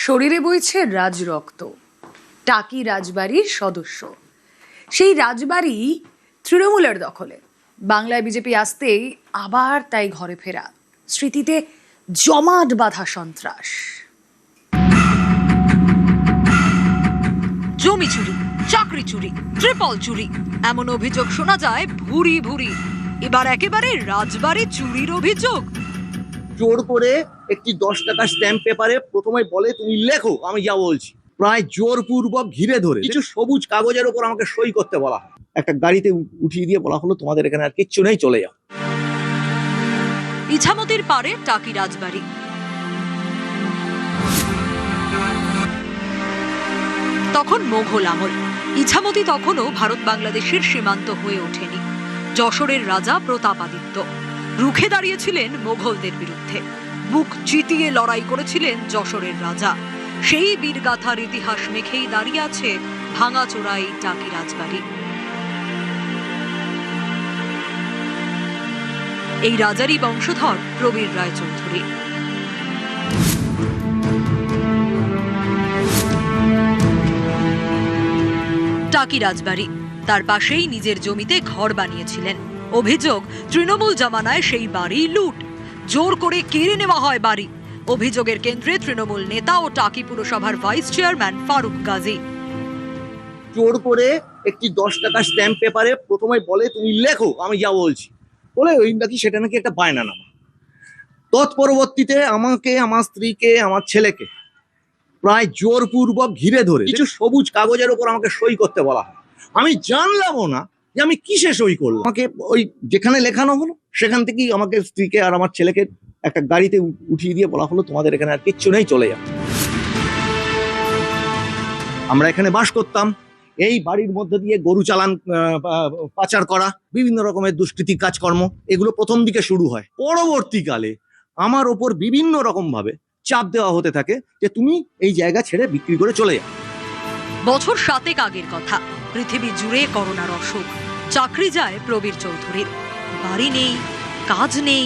শরীরে বইছে রাজরক্ত। টাকি রাজবাড়ির সদস্য। সেই রাজবাড়ি তৃণমূলের দখলে। বাংলায় বিজেপি আসতেই আবার তাই ঘরে ফেরা। স্মৃতিতে জমাট বাঁধা সন্ত্রাস। জমি চুরি, চাকরি চুরি, ট্রিপল চুরি, এমন অভিযোগ শোনা যায় ভুরি ভুরি। এবার একেবারে রাজবাড়ি চুরির অভিযোগ। জোর করে একটি 10 টাকা স্ট্যাম্প পেপারে প্রথমে বলে তুমি লেখো, আমি যা বলছি। প্রায় জোরপূর্বক ঘিরে ধরে কিছু সবুজ কাগজের উপর আমাকে সই করতে বলা হয়। একটা গাড়িতে উঠিয়ে দিয়ে বলা হলো তোমাদের এখানে আর কিচ্ছু নেই, চলে যাও। ইছামতির পারে টাকি রাজবাড়ি। তখন মোঘল আমল। ইছামতি তখনও ভারত বাংলাদেশের সীমান্ত হয়ে ওঠেনি। যশোরের রাজা প্রতাপাদিত্য রুখে দাঁড়িয়েছিলেন মোঘলদের বিরুদ্ধে। বুক চিতিয়ে লড়াই করেছিলেন যশোরের রাজা। সেই বীরগাথার ইতিহাস মেখেই দাঁড়িয়ে আছে ভাঙাচোরা এই টাকি রাজবাড়ি। এই রাজারই বংশধর প্রবীর রায়চৌধুরী। টাকি রাজবাড়ি, তার পাশেই নিজের জমিতে ঘর বানিয়েছিলেন। অভিযোগ, তৃণমূল জামানায় সেই বাড়ি লুট, জোর করে কেড়ে নেওয়া হয় বাড়ি। অভিযোগের কেন্দ্রে তৃণমূল নেতা ও টাকি পুরসভার ভাইস চেয়ারম্যান ফারুক গাজী। জোর করে একটি 10 টাকা স্ট্যাম্প পেপারে প্রথমে বলে তুমি লেখো, আমি যা বলছি, বলে ওই নাকি সেটা নাকি একটা বায়না নামা। তৎপরবর্তীতে আমাকে, আমার স্ত্রীকে, আমার ছেলেকে প্রায় জোরপূর্বক ঘিরে ধরে কিছু সবুজ কাগজের উপর আমাকে সই করতে বলা হয়। আমি জানলামও না যে আমি কিসে সই করলাম। আমাকে ওই যেখানে লেখানো হলো সেখান থেকেই আমাকে, স্ত্রীকে আর আমার ছেলেকে একটা গাড়িতে উঠিয়ে দিয়ে বলা হলো তোমাদের এখানে আর কিচ্ছু নেই, চলে যাও। আমরা এখানে বাস করতাম। এই বাড়ির মধ্যে দিয়ে গরু চালান, পাচার করা, বিভিন্ন রকমের দুষ্কৃতির কাজকর্ম, এগুলো প্রথম দিকে শুরু হয়। পরবর্তীকালে আমার ওপর বিভিন্ন রকম ভাবে চাপ দেওয়া হতে থাকে যে তুমি এই জায়গা ছেড়ে বিক্রি করে চলে যাও। বছর 7 আগের কথা। পৃথিবী জুড়ে করোনার অসুখ। চাকরি যায় প্রবীর চৌধুরীর। বাড়ি নেই, কাজ নেই,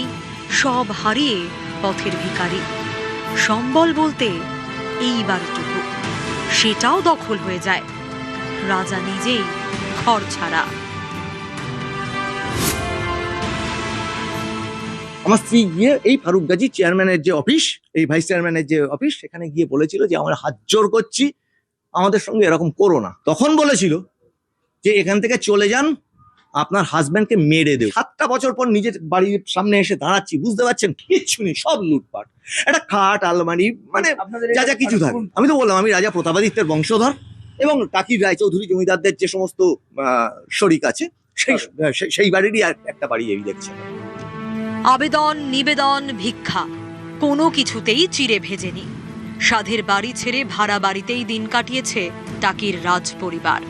সব হারিয়ে পথের ভিখারি। সম্বল বলতে এই বাড়িটুকু, সেটাও দখল হয়ে যায়। রাজা নিজেই ঘর ছাড়া। আমার স্ত্রী গিয়ে এই ফারুক গাজী চেয়ারম্যানের যে অফিস, এই ভাইস চেয়ারম্যানের যে অফিস, সেখানে গিয়ে বলেছিল যে আমরা হাত জোর করছি, আমাদের সঙ্গে এরকম করো না। তখন বলেছিল যে এখান থেকে চলে যান, আপনার হাজব্যান্ডকে মেরে দেব। 7টা বছর পর নিজের বাড়ির সামনে এসে দাঁড়াচ্ছি, বুঝতে পারছেন কিচ্ছু নেই, সব লুটপাট। একটা খাট, আলমারি, মানে যা যা কিছু থাকে। আমি তো বললাম আমি রাজা প্রতাপাদিত্যের বংশধর, এবং টাকি রায়চৌধুরী জমিদারদের যে সমস্ত শরিক আছে সেই বাড়িরই একটা বাড়ি এই দেখছেন। আবেদন, নিবেদন, ভিক্ষা, কোনো কিছুতেই চিড়ে ভেজেনি। সাধের বাড়ি ছেড়ে ভাড়া বাড়িতেই দিন কাটিয়েছে টাকির রাজ পরিবার।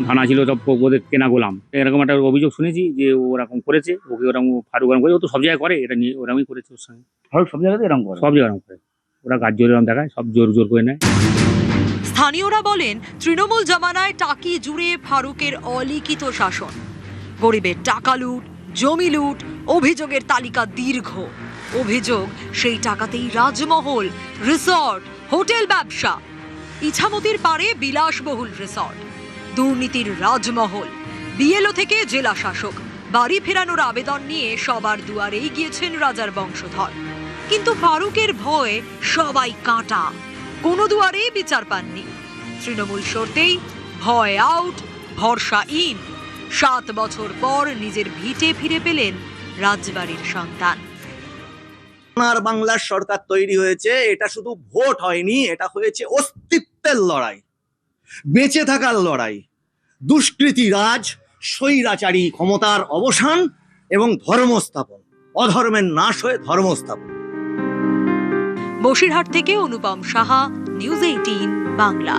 থানা ছিল সব ওদের কেনা গোলাম। এরকম একটা অভিযোগ শুনেছি যে ওরকম করেছে, ওকে ওরকম ফারুক করে, ও তো সব জায়গায় করে, এটা নিয়ে ওরকমই করেছে ওর সঙ্গে। ফারুক সব জায়গাতে এরকম করে, সব জায়গায় এরকম করে। ওরা গাছ জোর এরকম দেখায়, সব জোর জোর করে নেয়। স্থানীয়রা বলেন, তৃণমূল জামানায় টাকি জুড়ে ফারুকের অলিখিত শাসন। গরিবের টাকা লুট, জমি লুট, অভিযোগের তালিকা দীর্ঘ। অভিযোগ, সেই টাকাতেই রাজমহল, রিসর্ট, হোটেল ব্যবসা। ইছামতির পারে বিলাসবহুল রিসর্ট, দুর্নীতির রাজমহল। বিএলও থেকে জেলা শাসক বাড়ি ফেরানোর আবেদন নিয়ে সবার দুয়ারেই গিয়েছেন রাজার বংশধর। কিন্তু ফারুকের ভয়ে সবাই কাঁটা, কোনো দুয়ারেই বিচার পাননি। তৃণমূল সরতেই ভয় আউট, ভরসা ইন। 7 বছর পর নিজের ভিটে ফিরে পেলেন রাজবাড়ির সন্তান। আর বাংলার সরকার তৈরি হয়েছে, এটা শুধু ভোট হয়নি, এটা হয়েছে অস্তিত্বের লড়াই, বেঁচে থাকার লড়াই। দুষ্কৃতি রাজ, স্বৈরাচারী ক্ষমতার অবসান এবং ধর্মস্থাপন, অধর্মের নাশ হয়ে ধর্মস্থাপন। বসিরহাট থেকে অনুপম সাহা, নিউজ 18 বাংলা।